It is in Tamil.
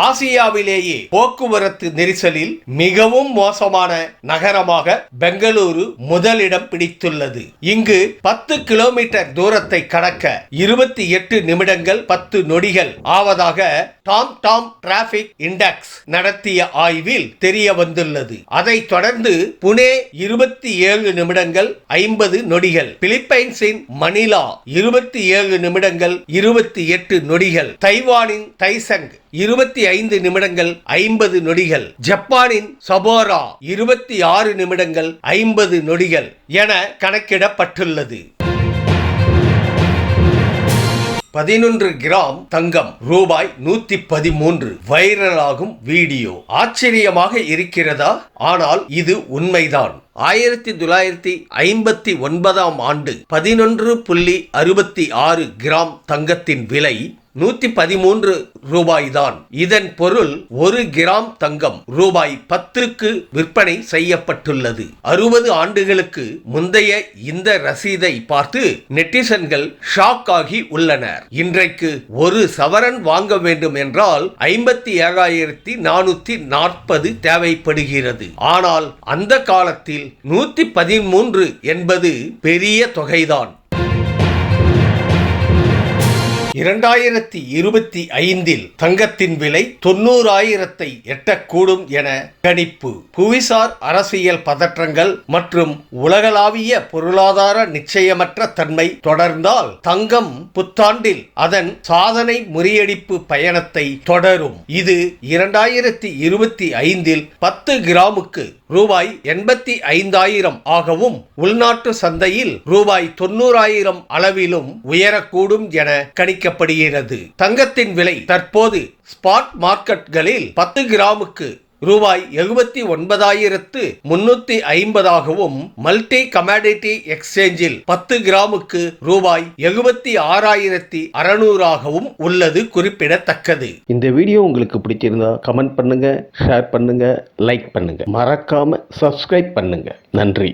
ஆசியாவிலேயே போக்குவரத்து நெரிசலில் மிகவும் மோசமான நகரமாக பெங்களூரு முதலிடம் பிடித்துள்ளது. இங்கு 10 கிலோமீட்டர் தூரத்தை கடக்க 28 நிமிடங்கள் 10 நொடிகள் ஆவதாக டாம் டிராபிக் இண்டெக்ஸ் நடத்திய ஆய்வில் தெரிய வந்துள்ளது. அதைத் தொடர்ந்து புனே 27 நிமிடங்கள் 50 நொடிகள், பிலிப்பைன்ஸின் மணிலா 27 நிமிடங்கள் 28 நொடிகள், தைவானின் தைசங் 25 நிமிடங்கள் 50 நொடிகள், ஜப்பானின் சபோரா 26 நிமிடங்கள் 50 நொடிகள் என கணக்கிடப்பட்டுள்ளது. 11 கிராம் தங்கம் ரூபாய் 113 வைரலாகும் வீடியோ. ஆச்சரியமாக இருக்கிறதா? ஆனால் இது உண்மைதான். 1959 ஆண்டு 11.66 கிராம் தங்கத்தின் விலை 113 ரூபாய் தான். இதன் பொருள் 1 கிராம் தங்கம் ரூபாய் 10க்கு விற்பனை செய்யப்பட்டுள்ளது. 60 ஆண்டுகளுக்கு முந்தைய இந்த ரசீதை பார்த்து நெட்டிசன்கள் ஷாக் ஆகி உள்ளனர். இன்றைக்கு ஒரு சவரன் வாங்க வேண்டும் என்றால் 57,440 தேவைப்படுகிறது. ஆனால் அந்த காலத்தில் 113 என்பது பெரிய தொகைதான். 2025 தங்கத்தின் விலை 90,000 எட்டக்கூடும் என கணிப்பு. புவிசார் அரசியல் பதற்றங்கள் மற்றும் உலகளாவிய பொருளாதார நிச்சயமற்ற தன்மை தொடர்ந்தால் தங்கம் புத்தாண்டில் அதன் சாதனை முறியடிப்பு பயணத்தை தொடரும். இது 2025 10 கிராமுக்கு ரூபாய் 85,000 ஆகவும் உள்நாட்டு சந்தையில் ரூபாய் 90,000 அளவிலும் உயரக்கூடும் என கணிக்கப்படுகிறது. தங்கத்தின் விலை தற்போது ஸ்பாட் மார்க்கெட்களில் 10 கிராமுக்கு ரூபாய் 79,350 ஆகவும் மல்டி கமாடிட்டி எக்ஸ்சேஞ்சில் 10 கிராமுக்கு ரூபாய் 76,600 ஆகவும் உள்ளது குறிப்பிடத்தக்கது. இந்த வீடியோ உங்களுக்கு பிடிச்சிருந்தா கமெண்ட் பண்ணுங்க, ஷேர் பண்ணுங்க, லைக் பண்ணுங்க, மறக்காம சப்ஸ்கிரைப் பண்ணுங்க. நன்றி.